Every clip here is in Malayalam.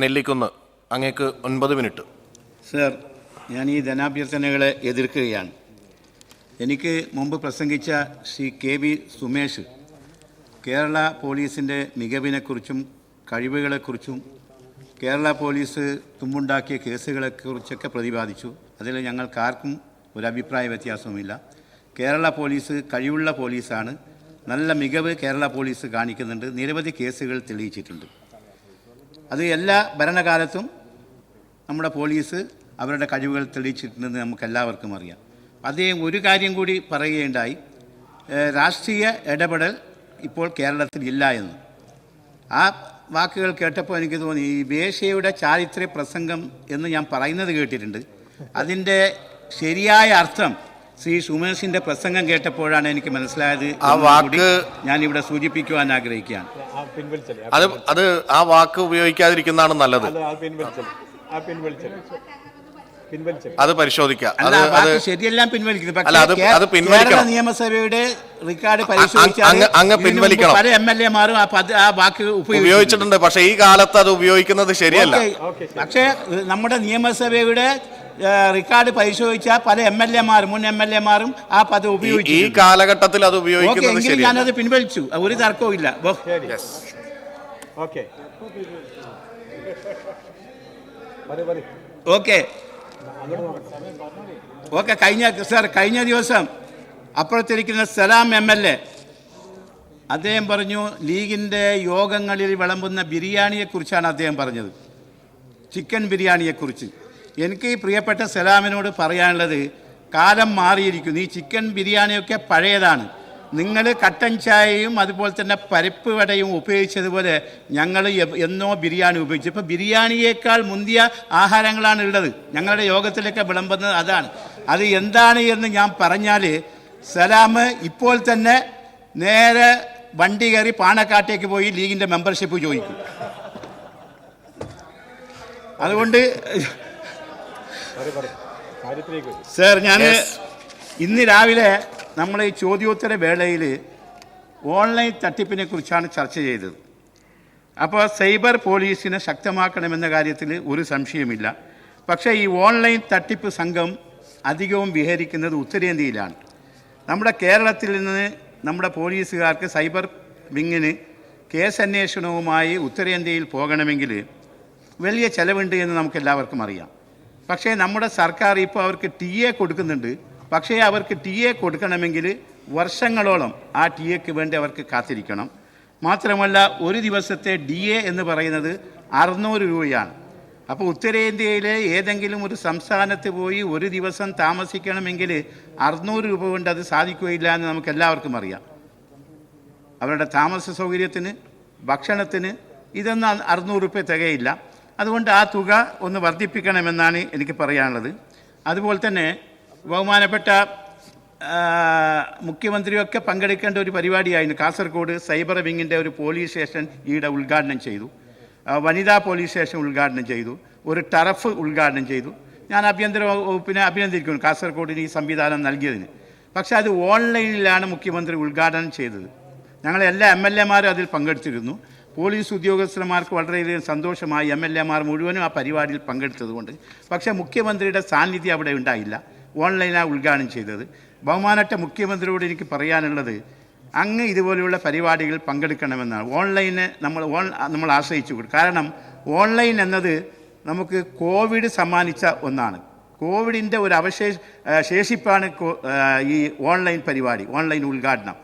നെല്ലിക്കുന്ന് അങ്ങേക്ക് 9 മിനിറ്റ്. സർ, ഞാൻ ഈ ധനാഭ്യർത്ഥനകളെ എതിർക്കുകയാണ്. എനിക്ക് മുമ്പ് പ്രസംഗിച്ച ശ്രീ KV സുമേഷ് കേരള പോലീസിൻ്റെ മികവിനെക്കുറിച്ചും കഴിവുകളെക്കുറിച്ചും കേരള പോലീസ് തുമ്പുണ്ടാക്കിയ കേസുകളെക്കുറിച്ചൊക്കെ പ്രതിപാദിച്ചു. അതിൽ ഞങ്ങൾക്കാർക്കും ഒരു അഭിപ്രായ വ്യത്യാസവുമില്ല. കേരള പോലീസ് കഴിവുള്ള പോലീസാണ്. നല്ല മികവ് കേരള പോലീസ് കാണിക്കുന്നുണ്ട്. നിരവധി കേസുകൾ തെളിയിച്ചിട്ടുണ്ട്. അത് എല്ലാ ഭരണകാലത്തും നമ്മുടെ പോലീസ് അവരുടെ കഴിവുകൾ തെളിയിച്ചിട്ടുണ്ടെന്ന് നമുക്കെല്ലാവർക്കും അറിയാം. അദ്ദേഹം ഒരു കാര്യം കൂടി പറയുകയുണ്ടായി, രാഷ്ട്രീയ ഇടപെടൽ ഇപ്പോൾ കേരളത്തിൽ ഇല്ല എന്ന്. ആ വാക്കുകൾ കേട്ടപ്പോൾ എനിക്ക് തോന്നി, ഈ വേശ്യയുടെ ചാരിത്ര്യ പ്രസംഗം എന്ന് ഞാൻ പറയുന്നത് കേട്ടിട്ടുണ്ട്. അതിൻ്റെ ശരിയായ അർത്ഥം ശ്രീ സുമേഷിൻ്റെ പ്രസംഗം കേട്ടപ്പോഴാണ് എനിക്ക് മനസ്സിലായത്. ആ വാക്ക് ഞാനിവിടെ സൂചിപ്പിക്കുവാൻ ആഗ്രഹിക്കുകയാണ്. അത് ആ വാക്ക് ഉപയോഗിക്കാതിരിക്കുന്നതാണ് നല്ലത്. അത് പരിശോധിക്കാം. ശരിയെല്ലാം പിൻവലിക്കുന്നു. നിയമസഭയുടെ റെക്കോർഡ് പരിശോധിച്ചാൽ പല MLA-മാരും ആ വാക്ക് ഉപയോഗിച്ചിട്ടുണ്ട്. പക്ഷേ ഈ കാലത്ത് അത് ഉപയോഗിക്കുന്നത് ശരിയല്ല. പക്ഷേ നമ്മുടെ നിയമസഭയുടെ റെക്കോർഡ് പരിശോധിച്ചാൽ പല MLA-മാരും മുൻ MLA-മാരും ആ പദം ഉപയോഗിച്ചു. ഈ കാലഘട്ടത്തിൽ അത് ഉപയോഗിക്കുന്നത് ശരിയല്ല. ഞാനത് പിൻവലിച്ചു. ഒരു തർക്കവും ഇല്ല. ഓക്കെ. കഴിഞ്ഞ ദിവസം അപ്പുറത്തിരിക്കുന്ന സലാം MLA അദ്ദേഹം പറഞ്ഞു, ലീഗിൻ്റെ യോഗങ്ങളിൽ വിളമ്പുന്ന ബിരിയാണിയെക്കുറിച്ചാണ് അദ്ദേഹം പറഞ്ഞത്, ചിക്കൻ ബിരിയാണിയെക്കുറിച്ച്. എനിക്ക് പ്രിയപ്പെട്ട സലാമിനോട് പറയാനുള്ളത്, കാലം മാറിയിരിക്കുന്നു. ഈ ചിക്കൻ ബിരിയാണിയൊക്കെ പഴയതാണ്. നിങ്ങൾ കട്ടൻ ചായയും അതുപോലെ തന്നെ പരിപ്പ് വടയും ഉപയോഗിച്ചതുപോലെ ഞങ്ങൾ എന്നോ ബിരിയാണി ഉപയോഗിച്ചു. ഇപ്പോൾ ബിരിയാണിയേക്കാൾ മുന്തിയ ആഹാരങ്ങളാണ് ഉള്ളത്. ഞങ്ങളുടെ യോഗത്തിലൊക്കെ വിളമ്പുന്നത് അതാണ്. അത് എന്താണ് എന്ന് ഞാൻ പറഞ്ഞാൽ സലാം ഇപ്പോൾ തന്നെ നേരെ വണ്ടി കയറി പാണക്കാട്ടേക്ക് പോയി ലീഗിൻ്റെ മെമ്പർഷിപ്പ് ചോദിക്കും. അതുകൊണ്ട് സർ, ഞാൻ ഇന്ന് രാവിലെ നമ്മൾ ഈ ചോദ്യോത്തര വേളയിൽ ഓൺലൈൻ തട്ടിപ്പിനെ കുറിച്ചാണ് ചർച്ച ചെയ്തത്. അപ്പോൾ സൈബർ പോലീസിനെ ശക്തമാക്കണമെന്ന കാര്യത്തിൽ ഒരു സംശയമില്ല. പക്ഷേ ഈ ഓൺലൈൻ തട്ടിപ്പ് സംഘം അധികവും വിഹരിക്കുന്നത് ഉത്തരേന്ത്യയിലാണ്. നമ്മുടെ കേരളത്തിൽ നിന്ന് നമ്മുടെ പോലീസുകാർക്ക് സൈബർ വിങ്ങിന് കേസന്വേഷണവുമായി ഉത്തരേന്ത്യയിൽ പോകണമെങ്കിൽ വലിയ ചിലവുണ്ട് എന്ന് നമുക്കെല്ലാവർക്കും അറിയാം. പക്ഷേ നമ്മുടെ സർക്കാർ ഇപ്പോൾ അവർക്ക് TA കൊടുക്കുന്നുണ്ട്. പക്ഷേ അവർക്ക് TA കൊടുക്കണമെങ്കിൽ വർഷങ്ങളോളം ആ ടിഎക്ക് വേണ്ടി അവർക്ക് കാത്തിരിക്കണം. മാത്രമല്ല, ഒരു ദിവസത്തെ DA എന്ന് പറയുന്നത് 600 രൂപയാണ്. അപ്പോൾ ഉത്തരേന്ത്യയിലെ ഏതെങ്കിലും ഒരു സംസ്ഥാനത്ത് പോയി ഒരു ദിവസം താമസിക്കണമെങ്കിൽ 600 രൂപ കൊണ്ട് അത് സാധിക്കുകയില്ല എന്ന് നമുക്ക് എല്ലാവർക്കും അറിയാം. അവരുടെ താമസ സൗകര്യത്തിന്, ഭക്ഷണത്തിന് ഇതൊന്നും 600 രൂപ തികയില്ല. അതുകൊണ്ട് ആ തുക ഒന്ന് വർദ്ധിപ്പിക്കണമെന്നാണ് എനിക്ക് പറയാനുള്ളത്. അതുപോലെ തന്നെ ബഹുമാനപ്പെട്ട മുഖ്യമന്ത്രിയൊക്കെ പങ്കെടുക്കേണ്ട ഒരു പരിപാടിയായിരുന്നു. കാസർഗോഡ് സൈബർ വിങ്ങിൻ്റെ ഒരു പോലീസ് സ്റ്റേഷൻ ഈയിടെ ഉദ്ഘാടനം ചെയ്തു. വനിതാ പോലീസ് സ്റ്റേഷൻ ഉദ്ഘാടനം ചെയ്തു. ഒരു ടറഫ് ഉദ്ഘാടനം ചെയ്തു. ഞാൻ ആഭ്യന്തര വകുപ്പിനെ അഭിനന്ദിക്കുന്നു കാസർഗോഡിന് ഈ സംവിധാനം നൽകിയതിന്. പക്ഷേ അത് ഓൺലൈനിലാണ് മുഖ്യമന്ത്രി ഉദ്ഘാടനം ചെയ്തത്. ഞങ്ങളെല്ലാ MLA-മാരും അതിൽ പങ്കെടുത്തിരുന്നു. പോലീസ് ഉദ്യോഗസ്ഥന്മാർക്ക് വളരെയധികം സന്തോഷമായി. MLA-മാർ മുഴുവനും ആ പരിപാടിയിൽ പങ്കെടുത്തതുകൊണ്ട്. പക്ഷേ മുഖ്യമന്ത്രിയുടെ സാന്നിധ്യം അവിടെ ഉണ്ടായില്ല. ഓൺലൈനാണ് ഉദ്ഘാടനം ചെയ്തത്. ബഹുമാനപ്പെട്ട മുഖ്യമന്ത്രിയോട് എനിക്ക് പറയാനുള്ളത്, അങ്ങ് ഇതുപോലെയുള്ള പരിപാടികൾ പങ്കെടുക്കണമെന്നാണ്. ഓൺലൈനെ നമ്മൾ ആശ്രയിച്ചു കൊടുക്കും. കാരണം ഓൺലൈൻ എന്നത് നമുക്ക് കോവിഡ് സമ്മാനിച്ച ഒന്നാണ്. കോവിഡിൻ്റെ ഒരു ശേഷിപ്പാണ് ഈ ഓൺലൈൻ പരിപാടി, ഓൺലൈൻ ഉദ്ഘാടനം.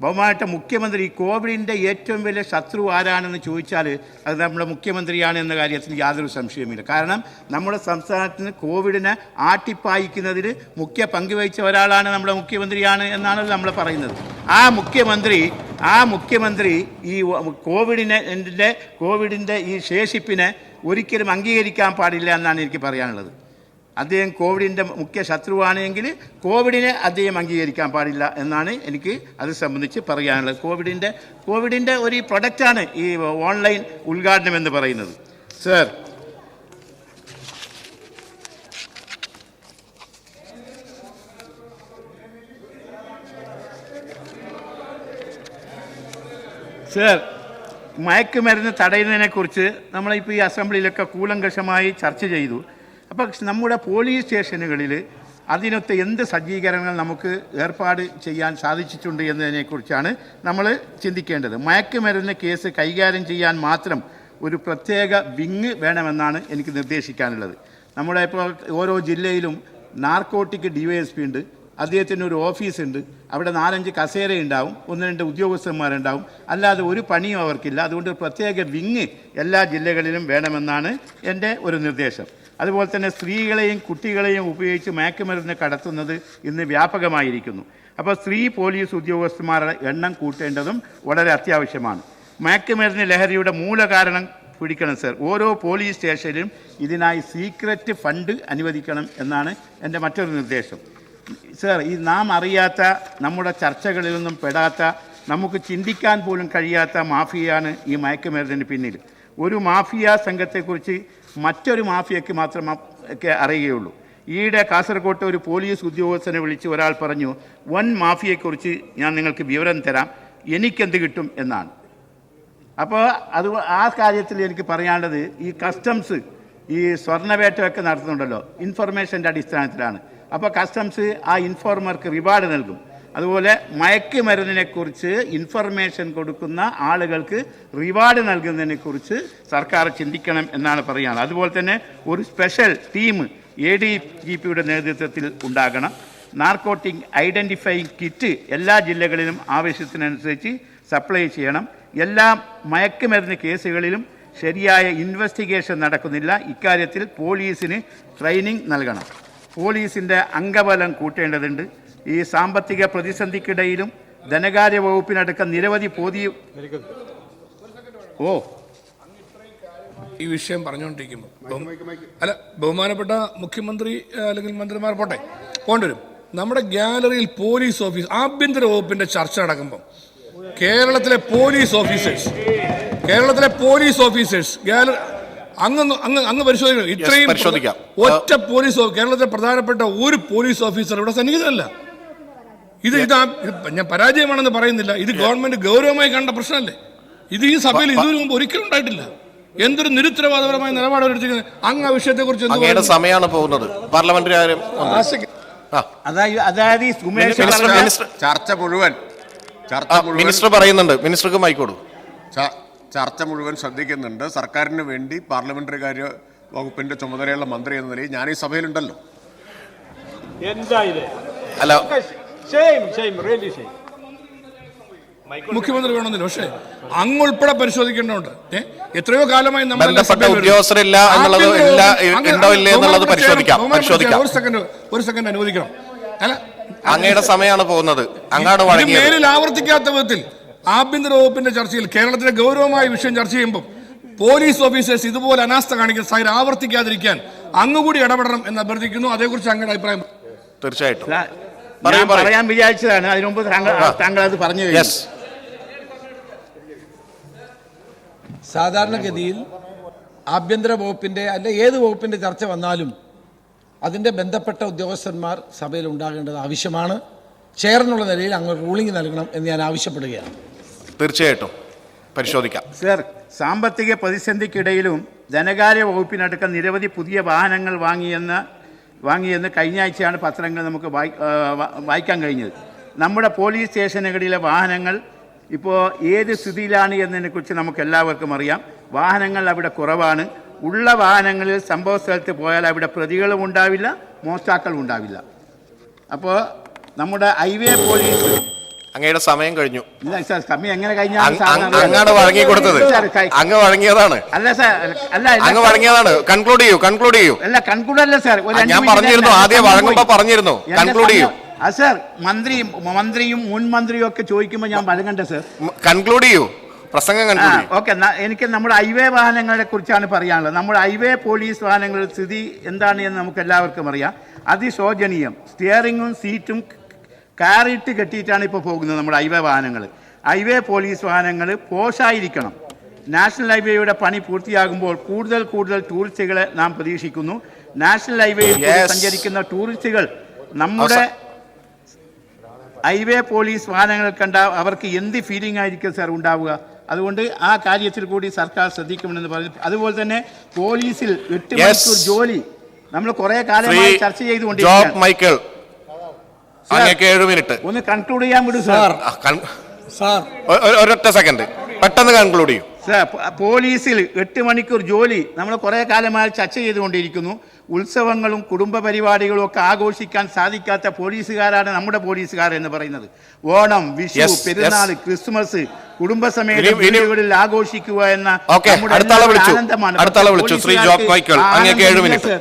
ബഹുമാനപ്പെട്ട മുഖ്യമന്ത്രി, കോവിഡിൻ്റെ ഏറ്റവും വലിയ ശത്രു ആരാണെന്ന് ചോദിച്ചാൽ അത് നമ്മുടെ മുഖ്യമന്ത്രിയാണ് എന്ന കാര്യത്തിൽ യാതൊരു സംശയവുമില്ല. കാരണം നമ്മുടെ സംസ്ഥാനത്തിന് കോവിഡിനെ ആട്ടിപ്പായിക്കുന്നതിൽ മുഖ്യ പങ്കുവഹിച്ച ഒരാളാണ് നമ്മുടെ മുഖ്യമന്ത്രിയാണ് എന്നാണല്ലോ നമ്മൾ പറയുന്നത്. ആ മുഖ്യമന്ത്രി ഈ കോവിഡിൻ്റെ ഈ ശേഷിപ്പിനെ ഒരിക്കലും അംഗീകരിക്കാൻ പാടില്ല എന്നാണ് എനിക്ക് പറയാനുള്ളത്. അദ്ദേഹം കോവിഡിൻ്റെ മുഖ്യ ശത്രുവാണെങ്കിൽ കോവിഡിനെ അദ്ദേഹം അംഗീകരിക്കാൻ പാടില്ല എന്നാണ് എനിക്ക് അത് സംബന്ധിച്ച് പറയാനുള്ളത്. കോവിഡിൻ്റെ ഒരു പ്രൊഡക്റ്റാണ് ഈ ഓൺലൈൻ ഉദ്ഘാടനം എന്ന് പറയുന്നത്. സർ, മയക്കുമരുന്ന് തടയുന്നതിനെക്കുറിച്ച് നമ്മളിപ്പോൾ ഈ അസംബ്ലിയിലൊക്കെ കൂലങ്കഷമായി ചർച്ച ചെയ്തു. അപ്പോൾ നമ്മുടെ പോലീസ് സ്റ്റേഷനുകളിൽ അതിനൊത്ത് എന്ത് സജ്ജീകരണങ്ങൾ നമുക്ക് ഏർപ്പാട് ചെയ്യാൻ സാധിച്ചിട്ടുണ്ട് എന്നതിനെക്കുറിച്ചാണ് നമ്മൾ ചിന്തിക്കേണ്ടത്. മയക്കുമരുന്ന് കേസ് കൈകാര്യം ചെയ്യാൻ മാത്രം ഒരു പ്രത്യേക വിങ് വേണമെന്നാണ് എനിക്ക് നിർദ്ദേശിക്കാനുള്ളത്. നമ്മുടെ ഇപ്പോൾ ഓരോ ജില്ലയിലും നാർക്കോട്ടിക് DYSP ഉണ്ട്, അദ്ദേഹത്തിന് ഒരു ഓഫീസുണ്ട്, അവിടെ 4-5 കസേരയുണ്ടാവും, 1-2 ഉദ്യോഗസ്ഥന്മാരുണ്ടാവും, അല്ലാതെ ഒരു പണിയും അവർക്കില്ല. അതുകൊണ്ട് പ്രത്യേക വിങ് എല്ലാ ജില്ലകളിലും വേണമെന്നാണ് എൻ്റെ ഒരു നിർദ്ദേശം. അതുപോലെ തന്നെ സ്ത്രീകളെയും കുട്ടികളെയും ഉപയോഗിച്ച് മയക്കുമരുന്ന് കടത്തുന്നത് ഇന്ന് വ്യാപകമായിരിക്കുന്നു. അപ്പോൾ സ്ത്രീ പോലീസ് ഉദ്യോഗസ്ഥന്മാരുടെ എണ്ണം കൂട്ടേണ്ടതും വളരെ അത്യാവശ്യമാണ്. മയക്കുമരുന്ന് ലഹരിയുടെ മൂലകാരണം പിടിക്കണം സർ. ഓരോ പോലീസ് സ്റ്റേഷനിലും ഇതിനായി സീക്രട്ട് ഫണ്ട് അനുവദിക്കണം എന്നാണ് എൻ്റെ മറ്റൊരു നിർദ്ദേശം. സർ, ഈ നാം അറിയാത്ത, നമ്മുടെ ചർച്ചകളിലൊന്നും പെടാത്ത, നമുക്ക് ചിന്തിക്കാൻ പോലും കഴിയാത്ത മാഫിയയാണ് ഈ മയക്കുമരുന്നിന് പിന്നിൽ. ഒരു മാഫിയ സംഘത്തെക്കുറിച്ച് മറ്റൊരു മാഫിയയ്ക്ക് മാത്രമേ അറിയുകയുള്ളൂ. ഈയിടെ കാസർഗോട്ട് ഒരു പോലീസ് ഉദ്യോഗസ്ഥനെ വിളിച്ച് ഒരാൾ പറഞ്ഞു, വൻ മാഫിയയെക്കുറിച്ച് ഞാൻ നിങ്ങൾക്ക് വിവരം തരാം, എനിക്കെന്ത് കിട്ടും എന്നാണ്. അപ്പോൾ ആ കാര്യത്തിൽ എനിക്ക് പറയാനുള്ളത്, ഈ കസ്റ്റംസ് ഈ സ്വർണ്ണവേട്ടയൊക്കെ നടത്തുന്നുണ്ടല്ലോ, ഇൻഫർമേഷൻ്റെ അടിസ്ഥാനത്തിലാണ്. അപ്പോൾ കസ്റ്റംസ് ആ ഇൻഫോർമർക്ക് റിവാർഡ് നൽകും. അതുപോലെ മയക്കുമരുന്നിനെക്കുറിച്ച് ഇൻഫർമേഷൻ കൊടുക്കുന്ന ആളുകൾക്ക് റിവാർഡ് നൽകുന്നതിനെക്കുറിച്ച് സർക്കാർ ചിന്തിക്കണം എന്നാണ് പറയുന്നത്. അതുപോലെ തന്നെ ഒരു സ്പെഷ്യൽ ടീം ADGPയുടെ നേതൃത്വത്തിൽ ഉണ്ടാകണം. നാർക്കോട്ടിക് ഐഡൻറ്റിഫൈയിങ് കിറ്റ് എല്ലാ ജില്ലകളിലും ആവശ്യത്തിനനുസരിച്ച് സപ്ലൈ ചെയ്യണം. എല്ലാ മയക്കുമരുന്ന് കേസുകളിലും ശരിയായ ഇൻവെസ്റ്റിഗേഷൻ നടക്കുന്നില്ല. ഇക്കാര്യത്തിൽ പോലീസിന് ട്രെയിനിങ് നൽകണം. പോലീസിൻ്റെ അംഗബലം കൂട്ടേണ്ടതുണ്ട്. ഈ സാമ്പത്തിക പ്രതിസന്ധിക്കിടയിലും ധനകാര്യ വകുപ്പിനടക്കം നിരവധി ഈ വിഷയം പറഞ്ഞുകൊണ്ടിരിക്കുമ്പോൾ ബഹുമാനപ്പെട്ട മുഖ്യമന്ത്രി അല്ലെങ്കിൽ മന്ത്രിമാർ പോകേണ്ടി വരും. നമ്മുടെ ഗാലറിയിൽ പോലീസ് ഓഫീസ് ആഭ്യന്തര വകുപ്പിന്റെ ചർച്ച നടക്കുമ്പോൾ കേരളത്തിലെ പോലീസ് ഓഫീസേഴ്സ് ഗാലറി അങ്ങ് പരിശോധിക്കണം. ഇത്രയും ഒറ്റ പോലീസ് കേരളത്തിലെ പ്രധാനപ്പെട്ട ഒരു പോലീസ് ഓഫീസർ ഇവിടെ സന്നിഹിതമല്ല. ഇത് ഞാൻ പരാജയമാണെന്ന് പറയുന്നില്ല, ഇത് ഗവൺമെന്റ് ഗൗരവമായി കണ്ട പ്രശ്നമല്ലേ. ഇത് ഈ സഭയിൽ ഇതിനു മുമ്പ് ഒരിക്കലും ഉണ്ടായിട്ടില്ല. എന്തൊരു നിരുത്തരവാദപരമായ നിലപാട് എടുത്തിരിക്കുന്നത്. അങ്ങ് ആ വിഷയത്തെ കുറിച്ച് സമയമാണ് പോകുന്നത്. പാർലമെന്ററി അതായത് ചർച്ച മുഴുവൻ മിനിസ്റ്റർ പറയുന്നുണ്ട്, മിനിസ്റ്റർക്ക് മൈക്കോടും. ചർച്ച മുഴുവൻ ശ്രദ്ധിക്കുന്നുണ്ട്. സർക്കാരിന് വേണ്ടി പാർലമെന്ററി കാര്യ വകുപ്പിന്റെ ചുമതലയുള്ള മന്ത്രി എന്ന നിലയിൽ ഞാൻ ഈ സഭയിലുണ്ടല്ലോ. അല്ല, മുഖ്യമന്ത്രി വേണമെന്നില്ല, പക്ഷേ അങ്ങുൾപ്പെടെ പരിശോധിക്കേണ്ടതുണ്ട്. എത്രയോ കാലമായി ബന്ധപ്പെട്ട ഉദ്യോഗസ്ഥരില്ല എന്നുള്ളത് ഉണ്ടോ ഇല്ലേ എന്നുള്ളത് പരിശോധിക്കാം. ഒരു സെക്കൻഡ് അനുവദിക്കണം. അല്ല, അങ്ങയുടെ സമയമാണ് പോകുന്നത്. അങ്ങാണ് മേലിൽ ആവർത്തിക്കാത്ത വിധത്തിൽ ആഭ്യന്തര വകുപ്പിന്റെ ചർച്ചയിൽ കേരളത്തിലെ ഗൗരവമായ വിഷയം ചർച്ച ചെയ്യുമ്പോൾ പോലീസ് ഓഫീസേഴ്സ് ഇതുപോലെ അനാസ്ഥ കാണിക്കുന്ന സാഹചര്യം ആവർത്തിക്കാതിരിക്കാൻ അങ്ങുകൂടി ഇടപെടണം എന്ന് അഭ്യർത്ഥിക്കുന്നു. അതേക്കുറിച്ച് അങ്ങയുടെ അഭിപ്രായം. തീർച്ചയായിട്ടും പറയാൻ വിചാരിച്ചതാണ്, അതിനു മുമ്പ് താങ്കൾ അത് പറഞ്ഞു. സാധാരണഗതിയിൽ ആഭ്യന്തര വകുപ്പിന്റെ അല്ല ഏത് വകുപ്പിന്റെ ചർച്ച വന്നാലും അതിന്റെ ബന്ധപ്പെട്ട ഉദ്യോഗസ്ഥന്മാർ സഭയിൽ ഉണ്ടാകേണ്ടത് ആവശ്യമാണ്. ചെയറിനുള്ള നിലയിൽ അങ്ങ് റൂളിംഗ് നൽകണം എന്ന് ഞാൻ ആവശ്യപ്പെടുകയാണ്. തീർച്ചയായിട്ടും പരിശോധിക്കാം. സർ, സാമ്പത്തിക പ്രതിസന്ധിക്കിടയിലും ധനകാര്യ വകുപ്പിനടക്കം നിരവധി പുതിയ വാഹനങ്ങൾ വാങ്ങിയെന്ന് കഴിഞ്ഞ ആഴ്ചയാണ് പത്രങ്ങൾ നമുക്ക് വായിക്കാൻ കഴിഞ്ഞത്. നമ്മുടെ പോലീസ് സ്റ്റേഷനുകളിലെ വാഹനങ്ങൾ ഇപ്പോൾ ഏത് സ്ഥിതിയിലാണ് എന്നതിനെക്കുറിച്ച് നമുക്ക് എല്ലാവർക്കും അറിയാം. വാഹനങ്ങൾ അവിടെ കുറവാണ്. ഉള്ള വാഹനങ്ങളിൽ സംഭവ സ്ഥലത്ത് പോയാൽ അവിടെ പ്രതികളും ഉണ്ടാവില്ല, മോഷ്ടാക്കളും ഉണ്ടാവില്ല. അപ്പോൾ നമ്മുടെ ഹൈവേ പോലീസ് അങ്ങയുടെ സമയം കഴിഞ്ഞു. ഇല്ല സാർ, സമയം എങ്ങനെ കഴിഞ്ഞാൽ അങ്ങാണ് വഴങ്ങി കൊടുത്തത്. അങ്ങ് വഴങ്ങിയതാണ്. അല്ല സാർ, അല്ല അങ്ങ് വഴങ്ങിയതാണ്. കൺക്ലൂഡ് ചെയ്യൂ. അല്ല, കൺക്ലൂഡ് അല്ല സാർ. ഞാൻ പറഞ്ഞിരുന്നു, ആദ്യം വഴങ്ങുമ്പോ പറഞ്ഞിരുന്നു. കൺക്ലൂഡ് ചെയ്യൂ. സാർ, മന്ത്രിയും മുൻ മന്ത്രിയും ഒക്കെ ചോദിക്കുമ്പോൾ ഞാൻ വഴങ്ങണ്ടേ സാർ? കൺക്ലൂഡ് ചെയ്യൂ. ഓക്കെ, എനിക്ക് നമ്മുടെ ഹൈവേ വാഹനങ്ങളെ കുറിച്ചാണ് പറയാനുള്ളത്. നമ്മുടെ ഹൈവേ പോലീസ് വാഹനങ്ങളുടെ സ്ഥിതി എന്താണ് എന്ന് നമുക്ക് എല്ലാവർക്കും അറിയാം. അതിശോചനീയം. സ്റ്റിയറിങ്ങും സീറ്റും കാറിട്ട് കെട്ടിയിട്ടാണ് ഇപ്പോൾ പോകുന്നത് നമ്മുടെ ഹൈവേ വാഹനങ്ങൾ. ഹൈവേ പോലീസ് വാഹനങ്ങൾ പോഷായിരിക്കണം. നാഷണൽ ഹൈവേയുടെ പണി പൂർത്തിയാകുമ്പോൾ കൂടുതൽ ടൂറിസ്റ്റുകളെ നാം പ്രതീക്ഷിക്കുന്നു. നാഷണൽ ഹൈവേയിൽ സഞ്ചരിക്കുന്ന ടൂറിസ്റ്റുകൾ നമ്മുടെ ഹൈവേ പോലീസ് വാഹനങ്ങൾ കണ്ട അവർക്ക് എന്ത് ഫീലിംഗ് ആയിരിക്കും സാർ ഉണ്ടാവുക? അതുകൊണ്ട് ആ കാര്യത്തിൽ കൂടി സർക്കാർ ശ്രദ്ധിക്കുമെന്ന് പറഞ്ഞു. അതുപോലെ തന്നെ പോലീസിൽ 8 മണിക്കൂർ ജോലി നമ്മൾ കുറെ കാലമായി ചർച്ച ചെയ്തുകൊണ്ടിരിക്കുകയാണ്. മൈക്കിൾ, അങ്ങേക്ക് 7 മിനിറ്റ് ഒന്ന് കൺക്ലൂഡ് ചെയ്യാൻ വിടും സാർ. ഒരൊറ്റ സെക്കൻഡ്, പെട്ടെന്ന് കൺക്ലൂഡ് ചെയ്യും. പോലീസിൽ 8 മണിക്കൂർ ജോലി നമ്മൾ കുറെ കാലമായി ചർച്ച ചെയ്തുകൊണ്ടിരിക്കുന്നു. ഉത്സവങ്ങളും കുടുംബ പരിപാടികളും ഒക്കെ ആഘോഷിക്കാൻ സാധിക്കാത്ത പോലീസുകാരാണ് നമ്മുടെ പോലീസുകാർ എന്ന് പറയുന്നത്. ഓണം, വിഷു, പെരുന്നാൾ, ക്രിസ്മസ് കുടുംബസമേതം വീടുകളിൽ ആഘോഷിക്കുക എന്ന ആനന്ദമാണ്. അടുത്ത ആളെ വിളിച്ചു ശ്രീ ജോബ് മൈക്കിൾ, അങ്ങേക്ക് 7 മിനിറ്റ്.